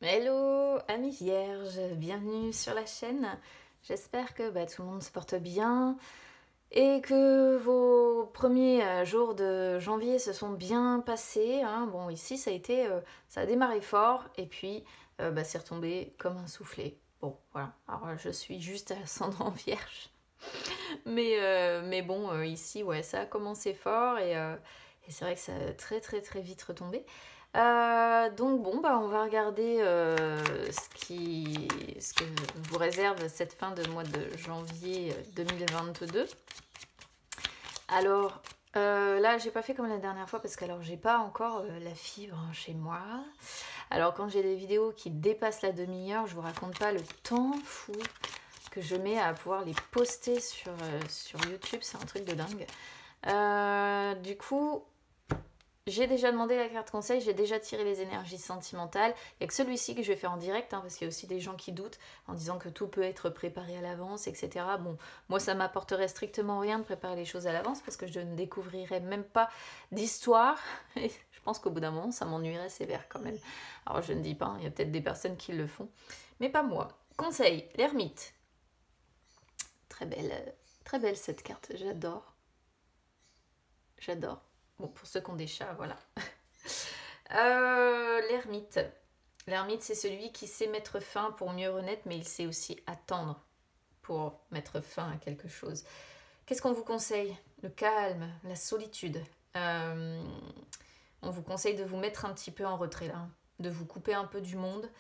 Hello, amis vierges, bienvenue sur la chaîne. J'espère que tout le monde se porte bien et que vos premiers jours de janvier se sont bien passés. Hein. Bon, ici, ça a démarré fort et puis c'est retombé comme un soufflet. Bon, voilà. Alors, je suis juste à ascendant vierge. Mais bon, ici, ouais, ça a commencé fort et c'est vrai que ça a très très très vite retombé. Donc bon, on va regarder ce que vous réserve cette fin de mois de janvier 2022. Alors là, j'ai pas fait comme la dernière fois parce que alors j'ai pas encore la fibre chez moi. Alors quand j'ai des vidéos qui dépassent la demi-heure, je vous raconte pas le temps fou que je mets à pouvoir les poster sur YouTube, c'est un truc de dingue. Du coup, j'ai déjà demandé la carte conseil, j'ai déjà tiré les énergies sentimentales. Il n'y a que celui-ci que je vais faire en direct, hein, parce qu'il y a aussi des gens qui doutent en disant que tout peut être préparé à l'avance, etc. Bon, moi ça m'apporterait strictement rien de préparer les choses à l'avance parce que je ne découvrirais même pas d'histoire. Et je pense qu'au bout d'un moment, ça m'ennuierait sévère quand même. Alors je ne dis pas, il y a peut-être des personnes qui le font, mais pas moi. Conseil, l'ermite. Très belle cette carte, j'adore. J'adore. Bon, pour ceux qui ont des chats, voilà. L'ermite. L'ermite, c'est celui qui sait mettre fin pour mieux renaître, mais il sait aussi attendre pour mettre fin à quelque chose. Qu'est-ce qu'on vous conseille? Le calme, la solitude. On vous conseille de vous mettre un petit peu en retrait là, de vous couper un peu du monde,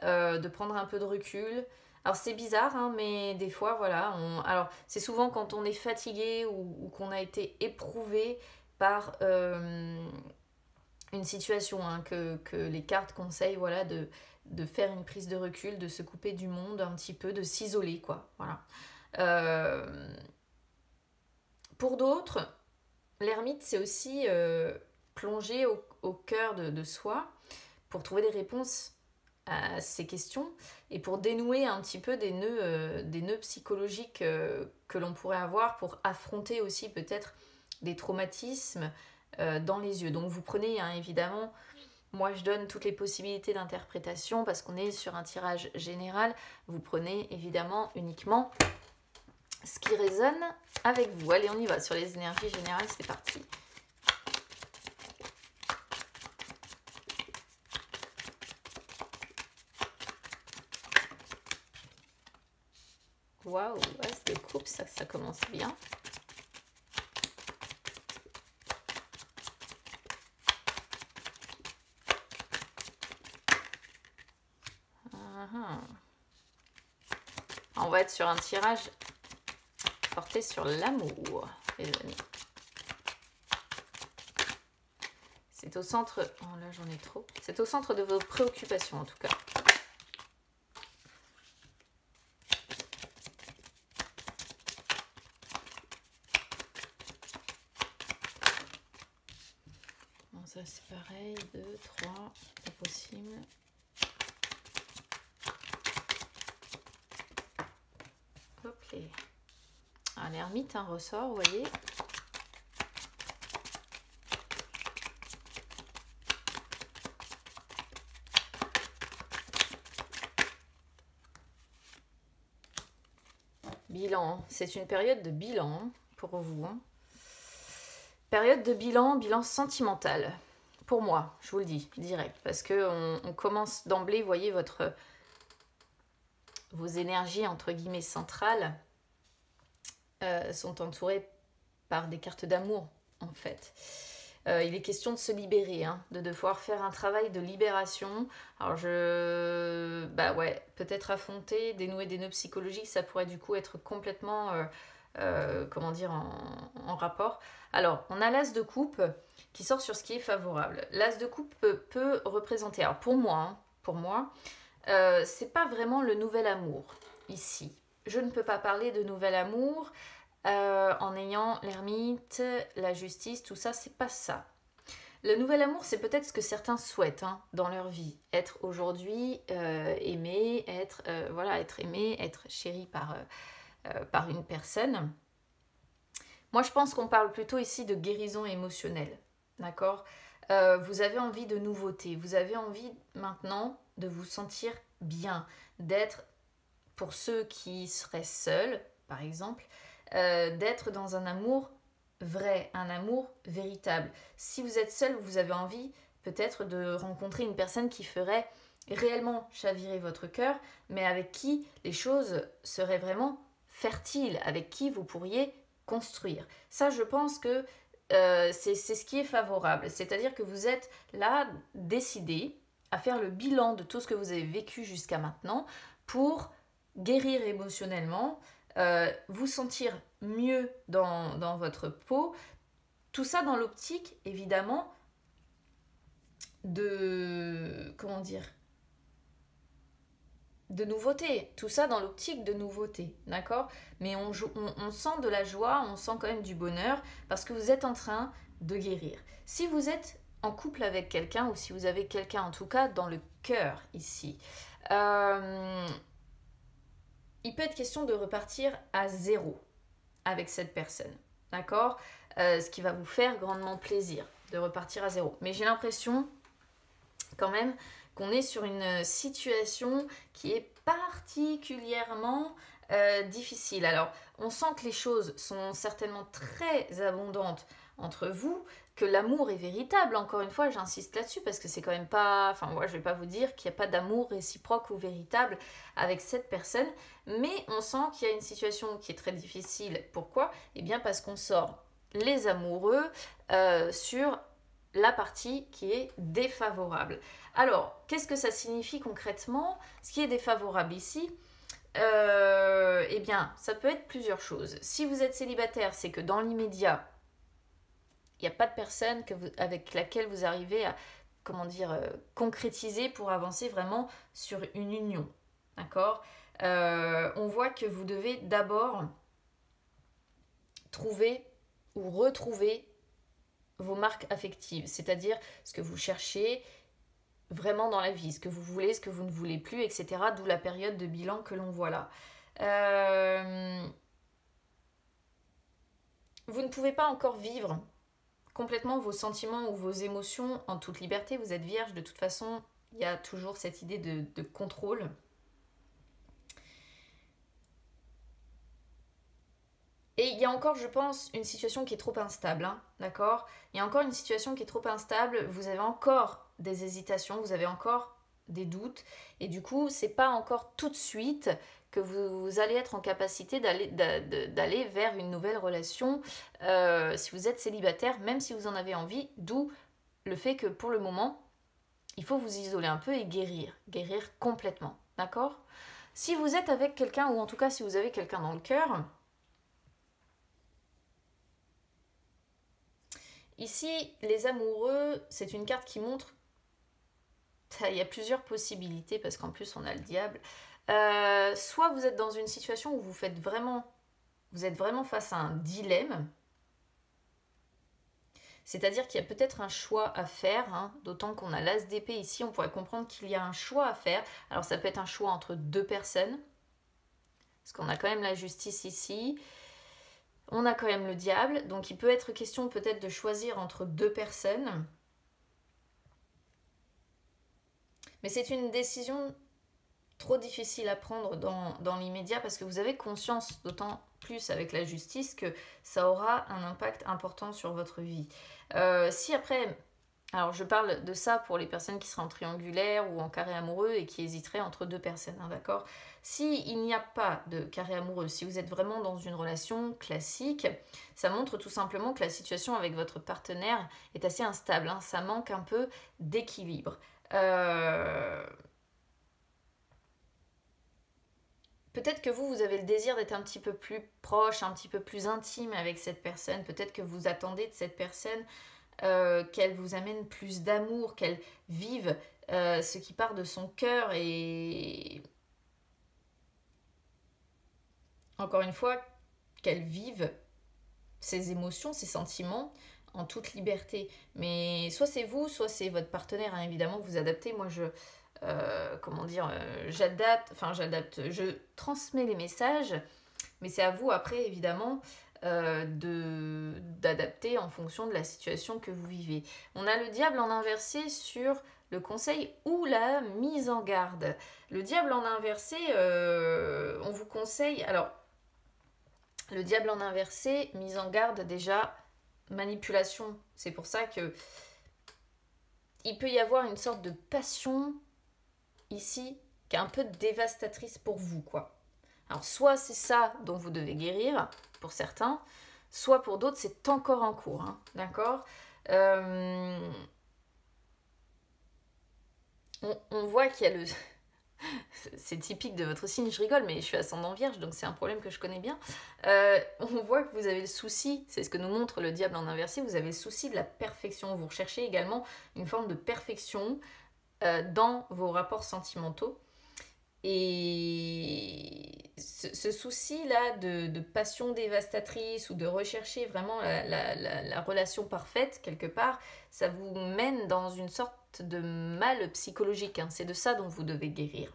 de prendre un peu de recul. Alors c'est bizarre, hein, mais des fois, voilà. Alors c'est souvent quand on est fatigué ou qu'on a été éprouvé par une situation hein, que les cartes conseillent, voilà, de faire une prise de recul, de se couper du monde un petit peu, de s'isoler, quoi. Voilà. Pour d'autres, l'ermite, c'est aussi plonger au cœur de soi pour trouver des réponses à ces questions et pour dénouer un petit peu des nœuds psychologiques que l'on pourrait avoir pour affronter aussi peut-être des traumatismes dans les yeux. Donc vous prenez hein, évidemment, moi je donne toutes les possibilités d'interprétation parce qu'on est sur un tirage général, vous prenez évidemment uniquement ce qui résonne avec vous. Allez, on y va sur les énergies générales, c'est parti. Waouh, ouais, de coupe, ça commence bien. On va être sur un tirage porté sur l'amour, les amis. C'est au centre... Oh là, j'en ai trop. C'est au centre de vos préoccupations, en tout cas. Bon, ça, c'est pareil. 2, 3, pas possible. Hop les... Ah, l'ermite, un ressort, vous voyez. Bilan, c'est une période de bilan pour vous. Hein. Période de bilan sentimental. Pour moi, je vous le dis, direct. Parce qu'on on commence d'emblée, vous voyez, vos énergies, entre guillemets, centrales sont entourées par des cartes d'amour, en fait. Il est question de se libérer, hein, de devoir faire un travail de libération. Alors peut-être affronter, dénouer des nœuds psychologiques, ça pourrait du coup être complètement, comment dire, en rapport. Alors, on a l'as de coupe qui sort sur ce qui est favorable. L'as de coupe peut représenter, alors pour moi, c'est pas vraiment le nouvel amour ici. Je ne peux pas parler de nouvel amour en ayant l'ermite, la justice, tout ça, c'est pas ça. Le nouvel amour, c'est peut-être ce que certains souhaitent hein, dans leur vie. Être aujourd'hui aimé, être aimé, être chéri par une personne. Moi, je pense qu'on parle plutôt ici de guérison émotionnelle. D'accord ? vous avez envie de nouveautés, vous avez envie maintenant de vous sentir bien, d'être, pour ceux qui seraient seuls, par exemple, d'être dans un amour vrai, un amour véritable. Si vous êtes seul, vous avez envie peut-être de rencontrer une personne qui ferait réellement chavirer votre cœur, mais avec qui les choses seraient vraiment fertiles, avec qui vous pourriez construire. Ça, je pense que c'est ce qui est favorable. C'est-à-dire que vous êtes là, décidé à faire le bilan de tout ce que vous avez vécu jusqu'à maintenant pour guérir émotionnellement, vous sentir mieux dans votre peau. Tout ça dans l'optique, évidemment, de... comment dire, de nouveauté, tout ça dans l'optique de nouveauté, d'accord? Mais on sent de la joie, on sent quand même du bonheur parce que vous êtes en train de guérir. Si vous êtes en couple avec quelqu'un ou si vous avez quelqu'un en tout cas dans le cœur ici, il peut être question de repartir à zéro avec cette personne, d'accord? Ce qui va vous faire grandement plaisir de repartir à zéro. Mais j'ai l'impression quand même qu'on est sur une situation qui est particulièrement difficile. Alors, on sent que les choses sont certainement très abondantes entre vous, que l'amour est véritable. Encore une fois, j'insiste là-dessus parce que c'est quand même pas... Enfin, moi, je vais pas vous dire qu'il n'y a pas d'amour réciproque ou véritable avec cette personne, mais on sent qu'il y a une situation qui est très difficile. Pourquoi? Eh bien, parce qu'on sort les amoureux sur la partie qui est défavorable. Alors, qu'est-ce que ça signifie concrètement? Ce qui est défavorable ici, eh bien, ça peut être plusieurs choses. Si vous êtes célibataire, c'est que dans l'immédiat, il n'y a pas de personne avec laquelle vous arrivez à, comment dire, concrétiser pour avancer vraiment sur une union. D'accord? On voit que vous devez d'abord trouver ou retrouver vos marques affectives, c'est-à-dire ce que vous cherchez vraiment dans la vie, ce que vous voulez, ce que vous ne voulez plus, etc. D'où la période de bilan que l'on voit là. Vous ne pouvez pas encore vivre complètement vos sentiments ou vos émotions en toute liberté. Vous êtes vierge, de toute façon, il y a toujours cette idée de contrôle. Et il y a encore, je pense, une situation qui est trop instable, hein, d'accord? Il y a encore une situation qui est trop instable, vous avez encore des hésitations, vous avez encore des doutes, et du coup, c'est pas encore tout de suite que vous allez être en capacité d'aller vers une nouvelle relation si vous êtes célibataire, même si vous en avez envie, d'où le fait que pour le moment, il faut vous isoler un peu et guérir complètement, d'accord? Si vous êtes avec quelqu'un, ou en tout cas si vous avez quelqu'un dans le cœur, ici, les amoureux, c'est une carte qui montre... Il y a plusieurs possibilités, parce qu'en plus, on a le diable. Soit vous êtes dans une situation où vous êtes vraiment face à un dilemme, c'est-à-dire qu'il y a peut-être un choix à faire, hein, d'autant qu'on a l'as d'épée ici, on pourrait comprendre qu'il y a un choix à faire. Alors ça peut être un choix entre deux personnes, parce qu'on a quand même la justice ici, on a quand même le diable, donc il peut être question peut-être de choisir entre deux personnes. Mais c'est une décision trop difficile à prendre dans l'immédiat parce que vous avez conscience, d'autant plus avec la justice, que ça aura un impact important sur votre vie. Si après, alors je parle de ça pour les personnes qui seraient en triangulaire ou en carré amoureux et qui hésiteraient entre deux personnes, hein, d'accord? Si il n'y a pas de carré amoureux, si vous êtes vraiment dans une relation classique, ça montre tout simplement que la situation avec votre partenaire est assez instable, hein, ça manque un peu d'équilibre. Peut-être que vous avez le désir d'être un petit peu plus proche, un petit peu plus intime avec cette personne. Peut-être que vous attendez de cette personne qu'elle vous amène plus d'amour, qu'elle vive ce qui part de son cœur et... Encore une fois, qu'elle vive ses émotions, ses sentiments en toute liberté. Mais soit c'est vous, soit c'est votre partenaire, hein, évidemment, vous adaptez. Moi, j'adapte, je transmets les messages, mais c'est à vous après, évidemment, d'adapter en fonction de la situation que vous vivez. On a le diable en inversé sur le conseil ou la mise en garde. Le diable en inversé, on vous conseille... Alors, le diable en inversé, mise en garde déjà, manipulation. C'est pour ça que il peut y avoir une sorte de passion ici qui est un peu dévastatrice pour vous, quoi. Alors, soit c'est ça dont vous devez guérir, pour certains, soit pour d'autres, c'est encore en cours, hein, d'accord. On voit qu'il y a le... c'est typique de votre signe, je rigole, mais je suis ascendant vierge, donc c'est un problème que je connais bien. On voit que vous avez le souci, c'est ce que nous montre le diable en inversé, vous avez le souci de la perfection. Vous recherchez également une forme de perfection dans vos rapports sentimentaux. Et ce souci-là de passion dévastatrice ou de rechercher vraiment la relation parfaite, quelque part, ça vous mène dans une sorte de mal psychologique. Hein. C'est de ça dont vous devez guérir.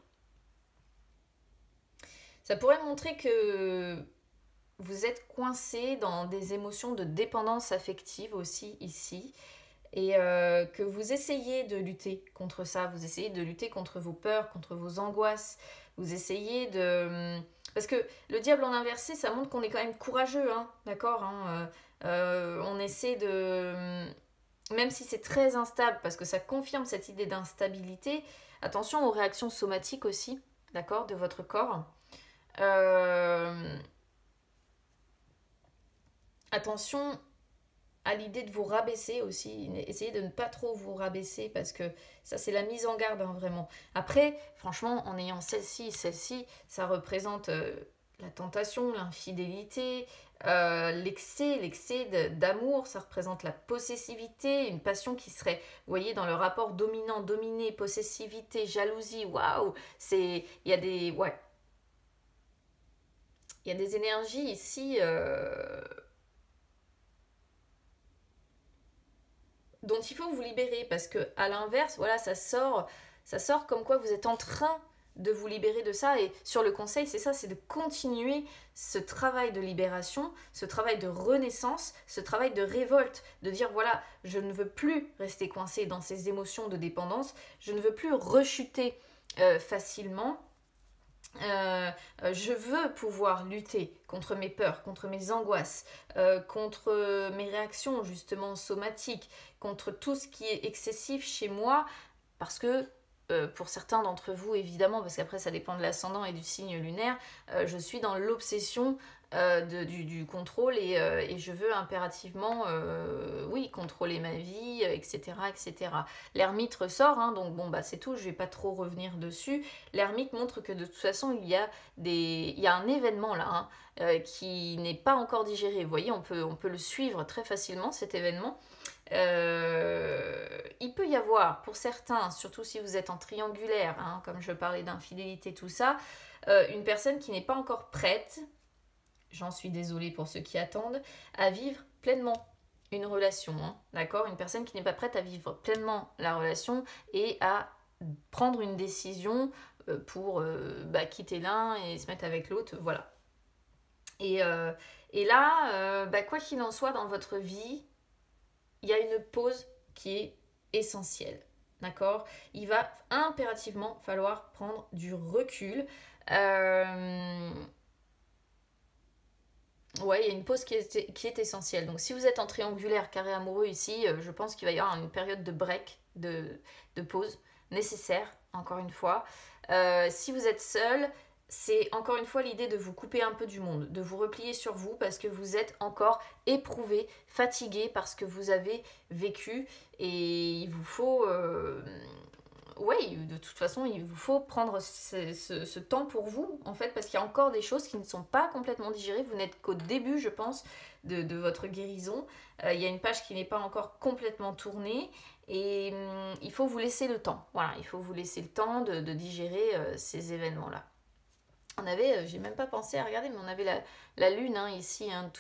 Ça pourrait montrer que vous êtes coincé dans des émotions de dépendance affective aussi ici. Et que vous essayez de lutter contre ça, vous essayez de lutter contre vos peurs, contre vos angoisses, vous essayez de... Parce que le diable en inversé, ça montre qu'on est quand même courageux, hein, d'accord, hein, on essaie de... Même si c'est très instable, parce que ça confirme cette idée d'instabilité, attention aux réactions somatiques aussi, d'accord, de votre corps. Attention à l'idée de vous rabaisser aussi, essayez de ne pas trop vous rabaisser parce que ça c'est la mise en garde, hein, vraiment. Après, franchement, en ayant celle-ci, ça représente la tentation, l'infidélité, l'excès d'amour, ça représente la possessivité, une passion qui serait, vous voyez, dans le rapport dominant-dominé, possessivité, jalousie, waouh, il y a des, ouais, il y a des énergies ici... dont il faut vous libérer parce que à l'inverse, voilà, ça sort comme quoi vous êtes en train de vous libérer de ça. Et sur le conseil, c'est ça, c'est de continuer ce travail de libération, ce travail de renaissance, ce travail de révolte, de dire voilà, je ne veux plus rester coincé dans ces émotions de dépendance, je ne veux plus rechuter facilement. Je veux pouvoir lutter contre mes peurs, contre mes angoisses, contre mes réactions justement somatiques, contre tout ce qui est excessif chez moi, parce que pour certains d'entre vous évidemment, parce qu'après ça dépend de l'ascendant et du signe lunaire, je suis dans l'obsession du contrôle et je veux impérativement oui, contrôler ma vie, etc. etc. L'ermite ressort, hein, donc bon bah c'est tout, je vais pas trop revenir dessus. L'ermite montre que de toute façon il y a un événement là, hein, qui n'est pas encore digéré. Vous voyez, on peut le suivre très facilement cet événement. Il peut y avoir pour certains, surtout si vous êtes en triangulaire, hein, comme je parlais d'infidélité, tout ça, une personne qui n'est pas encore prête, j'en suis désolée pour ceux qui attendent, à vivre pleinement une relation, hein, d'accord, une personne qui n'est pas prête à vivre pleinement la relation et à prendre une décision pour quitter l'un et se mettre avec l'autre, voilà. Et là, quoi qu'il en soit dans votre vie, il y a une pause qui est essentielle, d'accord? Il va impérativement falloir prendre du recul. Ouais, il y a une pause qui est essentielle. Donc si vous êtes en triangulaire, carré amoureux ici, je pense qu'il va y avoir une période de break, de pause nécessaire, encore une fois. Si vous êtes seul, c'est encore une fois l'idée de vous couper un peu du monde, de vous replier sur vous parce que vous êtes encore éprouvé, fatigué par ce que vous avez vécu et il vous faut... oui, de toute façon, il vous faut prendre ce temps pour vous, en fait, parce qu'il y a encore des choses qui ne sont pas complètement digérées. Vous n'êtes qu'au début, je pense, de votre guérison. Il y a une page qui n'est pas encore complètement tournée et il faut vous laisser le temps. Voilà, il faut vous laisser le temps de digérer ces événements-là. On avait, j'ai même pas pensé à regarder, mais on avait la lune, hein, ici, hein,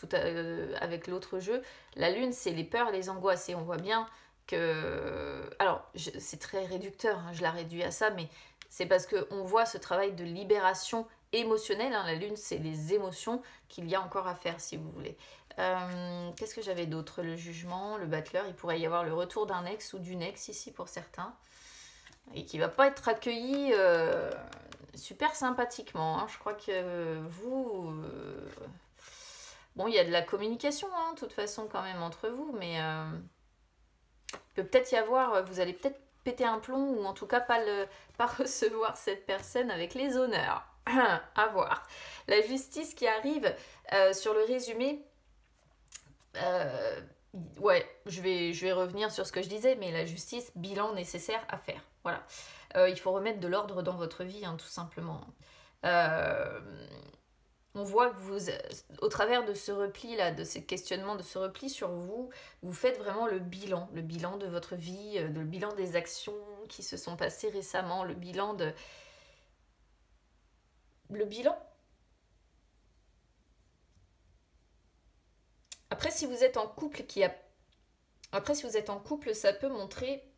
avec l'autre jeu. La lune, c'est les peurs et les angoisses, et on voit bien que... Alors, c'est très réducteur, hein, je la réduis à ça, mais c'est parce qu'on voit ce travail de libération émotionnel, hein. La lune, c'est les émotions qu'il y a encore à faire, si vous voulez. Qu'est-ce que j'avais d'autre? Le jugement, le battleur, il pourrait y avoir le retour d'un ex ou d'une ex ici pour certains. Et qui va pas être accueilli super sympathiquement, hein. Je crois que vous... bon, il y a de la communication, hein, de toute façon, quand même, entre vous, mais il peut peut-être y avoir... Vous allez peut-être péter un plomb, ou en tout cas pas recevoir cette personne avec les honneurs. À voir. La justice qui arrive sur le résumé... ouais, je vais revenir sur ce que je disais, mais la justice, bilan nécessaire à faire. Voilà. Il faut remettre de l'ordre dans votre vie, hein, tout simplement. On voit que vous, au travers de ce repli là, de ces questionnements, de ce repli sur vous, vous faites vraiment le bilan de votre vie, le bilan des actions qui se sont passées récemment, le bilan de... Le bilan. Après, si vous êtes en couple Après, si vous êtes en couple, ça peut montrer...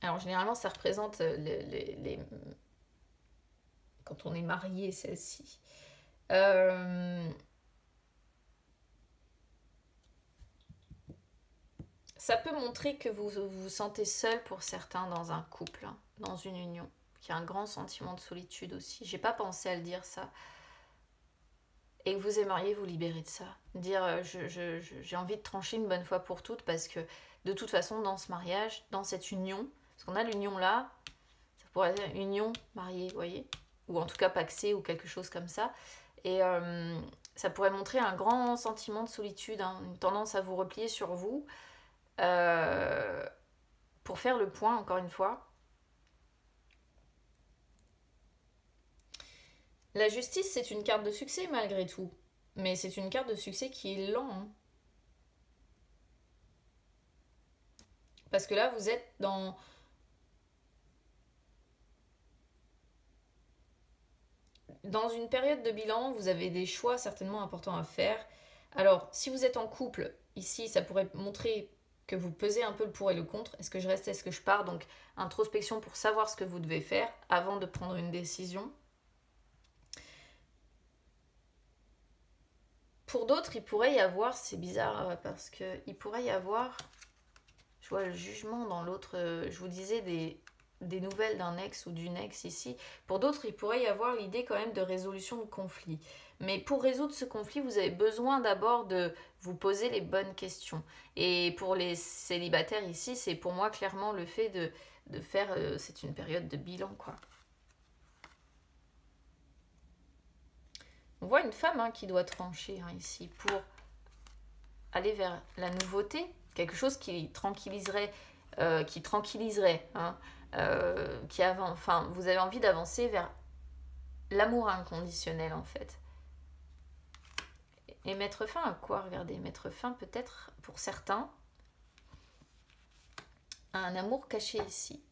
Alors, généralement, ça représente quand on est marié, celle-ci. Ça peut montrer que vous vous sentez seul pour certains dans un couple, hein, dans une union. Qu'il y a un grand sentiment de solitude aussi. J'ai pas pensé à le dire, ça. Et que vous aimeriez vous libérer de ça. Dire, j'ai envie de trancher une bonne fois pour toutes, parce que de toute façon, dans ce mariage, dans cette union, parce qu'on a l'union là, ça pourrait être une union mariée, vous voyez, ou en tout cas paxée ou quelque chose comme ça. Et ça pourrait montrer un grand sentiment de solitude, hein, une tendance à vous replier sur vous, pour faire le point, encore une fois. La justice, c'est une carte de succès malgré tout. Mais c'est une carte de succès qui est lent, hein. Parce que là, vous êtes dans une période de bilan, vous avez des choix certainement importants à faire. Alors, si vous êtes en couple, ici, ça pourrait montrer que vous pesez un peu le pour et le contre. Est-ce que je reste, est-ce que je pars? Donc, introspection pour savoir ce que vous devez faire avant de prendre une décision. Pour d'autres, il pourrait y avoir, c'est bizarre, parce qu'il pourrait y avoir, je vois le jugement dans l'autre, je vous disais des nouvelles d'un ex ou d'une ex ici. Pour d'autres, il pourrait y avoir l'idée quand même de résolution de conflit. Mais pour résoudre ce conflit, vous avez besoin d'abord de vous poser les bonnes questions. Et pour les célibataires ici, c'est pour moi clairement le fait de faire, c'est une période de bilan, quoi. On voit une femme, hein, qui doit trancher, hein, ici pour aller vers la nouveauté, quelque chose qui tranquilliserait, hein, enfin, vous avez envie d'avancer vers l'amour inconditionnel, en fait. Et mettre fin à quoi? Regardez, mettre fin peut-être pour certains à un amour caché ici.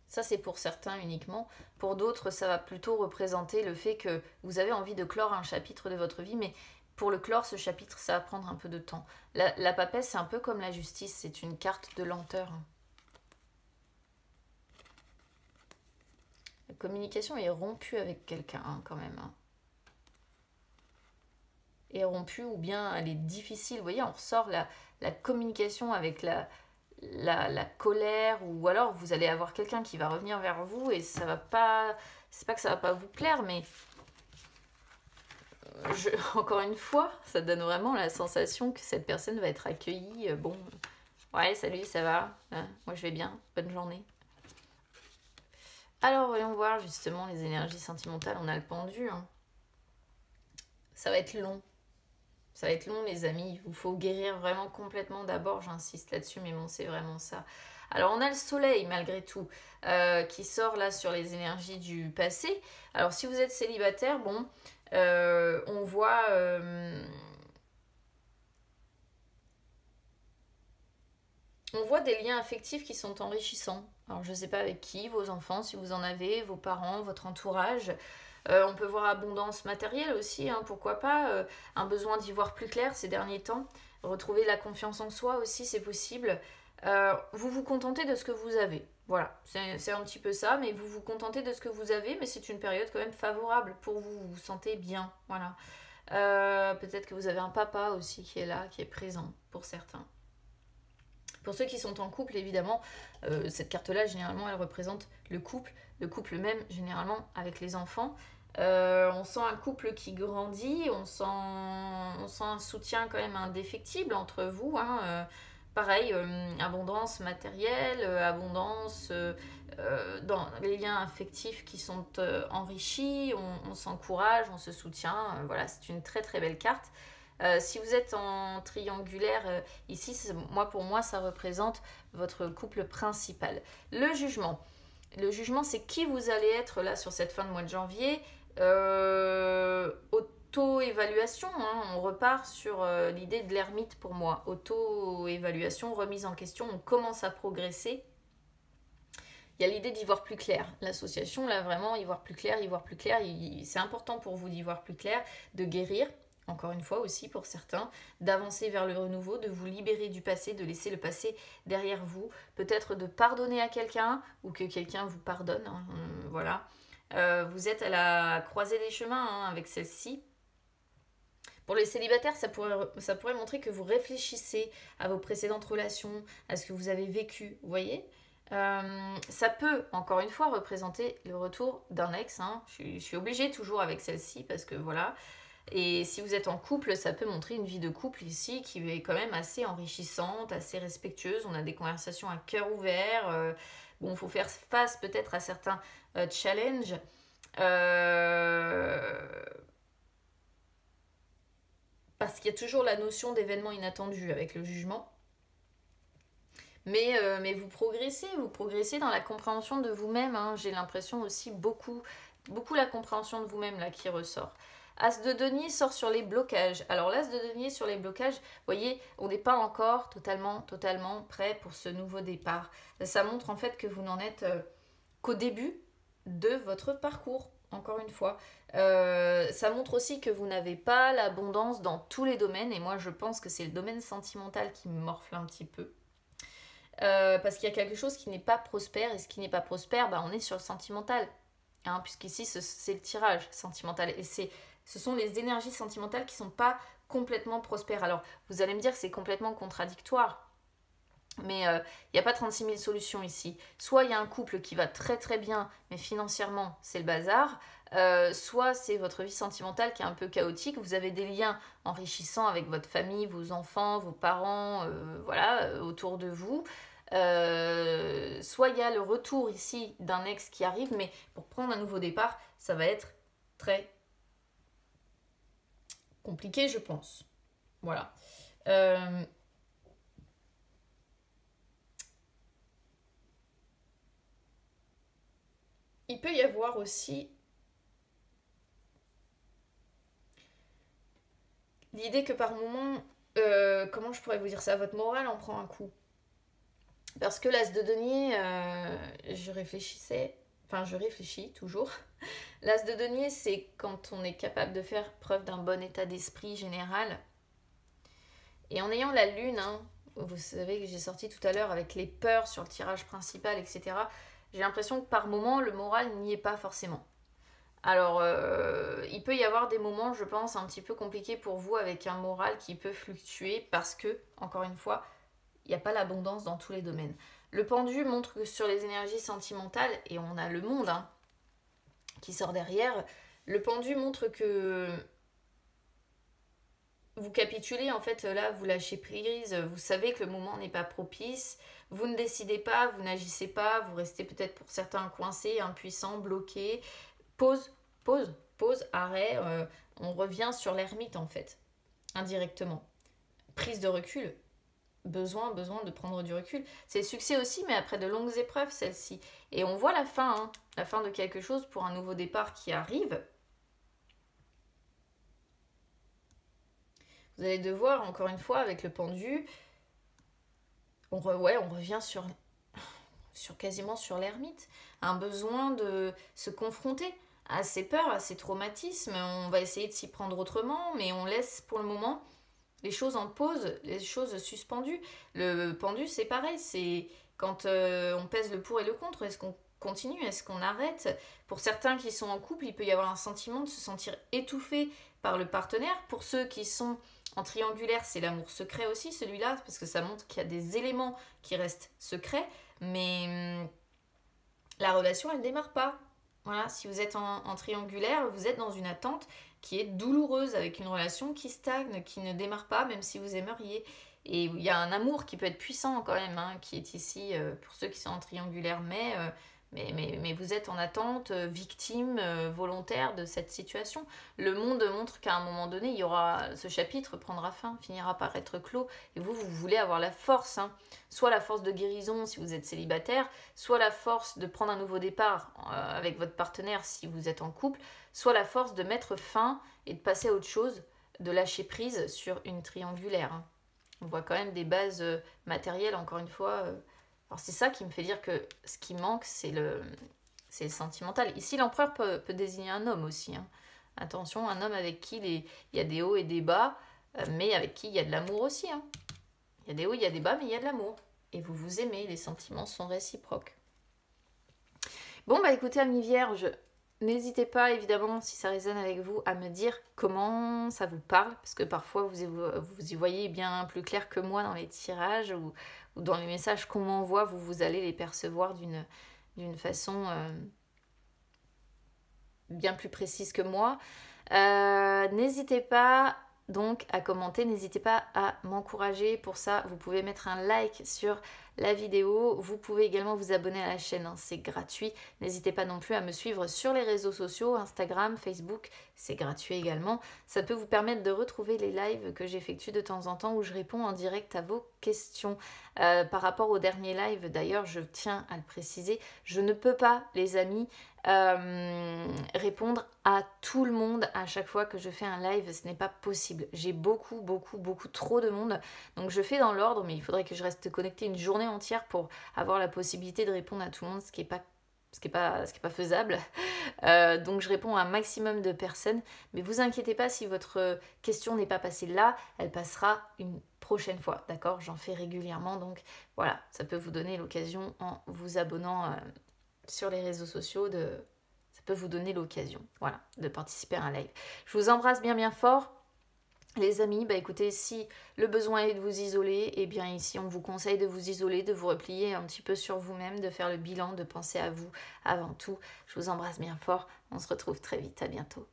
Ça, c'est pour certains uniquement. Pour d'autres, ça va plutôt représenter le fait que vous avez envie de clore un chapitre de votre vie, mais pour le clore, ce chapitre, ça va prendre un peu de temps. La papesse, c'est un peu comme la justice, c'est une carte de lenteur. La communication est rompue avec quelqu'un, hein, quand même. Hein. Est rompue, ou bien elle est difficile. Vous voyez, on ressort la communication avec la colère, ou alors vous allez avoir quelqu'un qui va revenir vers vous et ça va pas, c'est pas que ça va pas vous plaire, mais encore une fois, ça donne vraiment la sensation que cette personne va être accueillie, bon, ouais, salut, ça va, hein, moi je vais bien, bonne journée. Alors voyons voir justement les énergies sentimentales. On a le pendu, hein. Ça va être long. Ça va être long, les amis. Il vous faut guérir vraiment complètement d'abord. J'insiste là-dessus, mais bon, c'est vraiment ça. Alors, on a le soleil, malgré tout, qui sort là sur les énergies du passé. Alors, si vous êtes célibataire, bon, on voit... on voit des liens affectifs qui sont enrichissants. Alors, je ne sais pas avec qui, vos enfants, si vous en avez, vos parents, votre entourage... on peut voir abondance matérielle aussi, hein, pourquoi pas, un besoin d'y voir plus clair ces derniers temps. Retrouver la confiance en soi aussi, c'est possible. Vous vous contentez de ce que vous avez. Voilà, c'est un petit peu ça, mais vous vous contentez de ce que vous avez, mais c'est une période quand même favorable pour vous, vous vous sentez bien, voilà. Peut-être que vous avez un papa aussi qui est là, qui est présent pour certains. Pour ceux qui sont en couple, évidemment, cette carte-là, généralement, elle représente le couple même, généralement, avec les enfants. On sent un couple qui grandit, on sent un soutien quand même indéfectible entre vous, hein. Pareil, abondance matérielle, abondance dans les liens affectifs qui sont enrichis, on s'encourage, on se soutient. Voilà, c'est une très très belle carte. Si vous êtes en triangulaire, ici, pour moi, ça représente votre couple principal. Le jugement. Le jugement, c'est qui vous allez être là sur cette fin de mois de janvier. Auto-évaluation, hein, on repart sur l'idée de l'ermite pour moi. Auto-évaluation, remise en question, on commence à progresser. Il y a l'idée d'y voir plus clair. L'association, là, vraiment, y voir plus clair, c'est important pour vous d'y voir plus clair, de guérir. Encore une fois aussi pour certains, d'avancer vers le renouveau, de vous libérer du passé, de laisser le passé derrière vous, peut-être de pardonner à quelqu'un ou que quelqu'un vous pardonne, hein, voilà. Vous êtes à la croisée des chemins, hein, avec celle-ci. Pour les célibataires, ça pourrait montrer que vous réfléchissez à vos précédentes relations, à ce que vous avez vécu, vous voyez. Ça peut, encore une fois, représenter le retour d'un ex, hein. Je suis obligée toujours avec celle-ci parce que voilà. Et si vous êtes en couple, ça peut montrer une vie de couple ici qui est quand même assez enrichissante, assez respectueuse. On a des conversations à cœur ouvert. Bon, il faut faire face peut-être à certains challenges. Parce qu'il y a toujours la notion d'événement inattendu avec le jugement. Mais vous progressez dans la compréhension de vous-même, hein. J'ai l'impression aussi beaucoup la compréhension de vous-même là qui ressort. As de denier sort sur les blocages. Alors l'as de denier sur les blocages, vous voyez, on n'est pas encore totalement prêt pour ce nouveau départ. Ça montre en fait que vous n'en êtes qu'au début de votre parcours, encore une fois. Ça montre aussi que vous n'avez pas l'abondance dans tous les domaines, et moi je pense que c'est le domaine sentimental qui me morfle un petit peu. Parce qu'il y a quelque chose qui n'est pas prospère, et ce qui n'est pas prospère, bah, on est sur le sentimental. Hein, puisqu'ici c'est le tirage sentimental, et ce sont les énergies sentimentales qui ne sont pas complètement prospères. Alors, vous allez me dire que c'est complètement contradictoire, mais il n'y a pas 36 000 solutions ici. Soit il y a un couple qui va très très bien, mais financièrement, c'est le bazar. Soit c'est votre vie sentimentale qui est un peu chaotique. Vous avez des liens enrichissants avec votre famille, vos enfants, vos parents, voilà, autour de vous. Soit il y a le retour ici d'un ex qui arrive, mais pour prendre un nouveau départ, ça va être très compliqué, je pense. Voilà. Il peut y avoir aussi l'idée que par moment, comment je pourrais vous dire ça, votre morale en prend un coup. Parce que l'as de denier, je réfléchis toujours. L'as de denier, c'est quand on est capable de faire preuve d'un bon état d'esprit général. Et en ayant la lune, hein, vous savez que j'ai sorti tout à l'heure avec les peurs sur le tirage principal, etc. J'ai l'impression que par moment, le moral n'y est pas forcément. Alors, il peut y avoir des moments, je pense, un petit peu compliqués pour vous avec un moral qui peut fluctuer parce que, encore une fois, il n'y a pas l'abondance dans tous les domaines. Le pendu montre que sur les énergies sentimentales, et on a le monde hein, qui sort derrière, le pendu montre que vous capitulez, en fait, là, vous lâchez prise, vous savez que le moment n'est pas propice, vous ne décidez pas, vous n'agissez pas, vous restez peut-être pour certains coincés, impuissants, bloqués. Pause, arrêt, on revient sur l'ermite, en fait, indirectement. Prise de recul, besoin de prendre du recul. C'est le succès aussi, mais après de longues épreuves, celle-ci. Et on voit la fin, hein, la fin de quelque chose pour un nouveau départ qui arrive. Vous allez devoir, encore une fois, avec le pendu, on revient sur quasiment sur l'ermite. Un besoin de se confronter à ses peurs, à ses traumatismes. On va essayer de s'y prendre autrement, mais on laisse pour le moment les choses en pause, les choses suspendues. Le pendu, c'est pareil, c'est quand on pèse le pour et le contre, est-ce qu'on continue, est-ce qu'on arrête? Pour certains qui sont en couple, il peut y avoir un sentiment de se sentir étouffé par le partenaire. Pour ceux qui sont en triangulaire, c'est l'amour secret aussi, celui-là, parce que ça montre qu'il y a des éléments qui restent secrets, mais la relation, elle ne démarre pas. Voilà, si vous êtes en triangulaire, vous êtes dans une attente qui est douloureuse, avec une relation qui stagne, qui ne démarre pas, même si vous aimeriez. Et il y a un amour qui peut être puissant quand même, hein, qui est ici pour ceux qui sont en triangulaire, mais vous êtes en attente, victime, volontaire de cette situation. Le monde montre qu'à un moment donné, ce chapitre prendra fin, finira par être clos. Et vous voulez avoir la force, hein, soit la force de guérison si vous êtes célibataire, soit la force de prendre un nouveau départ avec votre partenaire si vous êtes en couple, soit la force de mettre fin et de passer à autre chose, de lâcher prise sur une triangulaire. Hein. On voit quand même des bases matérielles, encore une fois. Alors c'est ça qui me fait dire que ce qui manque, c'est le sentimental. Ici, l'empereur peut désigner un homme aussi. Hein. Attention, un homme avec qui il y a des hauts et des bas, mais avec qui il y a de l'amour aussi. Hein. Il y a des hauts, il y a des bas, mais il y a de l'amour. Et vous vous aimez, les sentiments sont réciproques. Bon, bah écoutez, amis vierges, n'hésitez pas, évidemment, si ça résonne avec vous, à me dire comment ça vous parle, parce que parfois vous y voyez bien plus clair que moi dans les tirages ou dans les messages qu'on m'envoie, vous allez les percevoir d'une façon bien plus précise que moi. N'hésitez pas donc à commenter, n'hésitez pas à m'encourager. Pour ça, vous pouvez mettre un like sur la vidéo. Vous pouvez également vous abonner à la chaîne, hein, c'est gratuit. N'hésitez pas non plus à me suivre sur les réseaux sociaux, Instagram, Facebook, c'est gratuit également. Ça peut vous permettre de retrouver les lives que j'effectue de temps en temps où je réponds en direct à vos questions. Par rapport au dernier live, d'ailleurs, je tiens à le préciser, je ne peux pas, les amis, répondre à tout le monde à chaque fois que je fais un live, ce n'est pas possible. J'ai beaucoup trop de monde, donc je fais dans l'ordre, mais il faudrait que je reste connectée une journée entière pour avoir la possibilité de répondre à tout le monde, ce qui est pas faisable. Donc je réponds à un maximum de personnes, mais vous inquiétez pas si votre question n'est pas passée là, elle passera une prochaine fois, d'accord? J'en fais régulièrement, donc voilà, ça peut vous donner l'occasion en vous abonnant sur les réseaux sociaux, ça peut vous donner l'occasion, voilà, de participer à un live. Je vous embrasse bien fort. Les amis, bah écoutez, si le besoin est de vous isoler, eh bien ici on vous conseille de vous isoler, de vous replier un petit peu sur vous-même, de faire le bilan, de penser à vous avant tout. Je vous embrasse bien fort, on se retrouve très vite, à bientôt.